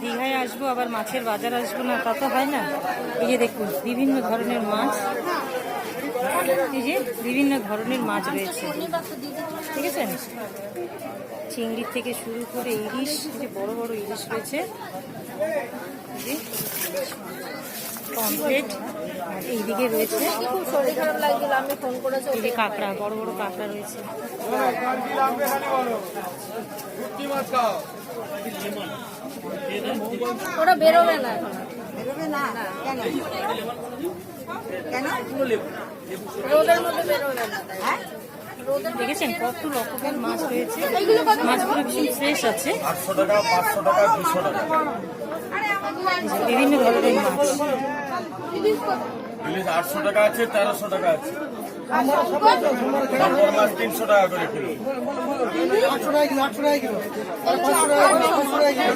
দীঘায় আসবো আবার মাছের বাজার আসবো না, তা তো হয় না। এই যে দেখুন বিভিন্ন ধরনের মাছ, এই যে বিভিন্ন ধরনের মাছ রয়েছে, ঠিক আছে। চিংড়ির থেকে শুরু করে ইলিশ, যে বড় বড় ইলিশ রয়েছে, পমফ্রেট। আর এইদিকে রয়েছে খুব শরীর খারাপ লাগছিল, আমি ফোন করেছি। এই যে কাঁকড়া, বড় বড় কাঁকড়া রয়েছে। ওরা বেরোবে না এখন, বেরোবে না কেন? কেন রোদের মধ্যে বেরোবে না। হ্যাঁ দেখেছেন কত রকমের মাছ রয়েছে, মাছগুলো ভীষণ ফ্রেশ আছে। 800 টাকা, 500 টাকা, 200 টাকা। বিভিন্ন ধরনের মাছ। ইলিশ 800 টাকা আছে, 1300 টাকা আছে। সম্বর মাছ 300 টাকা করে কিলো। 800 টাকা কিলো, 800 টাকা কিলো, 500 টাকা কিলো, 500 টাকা কিলো।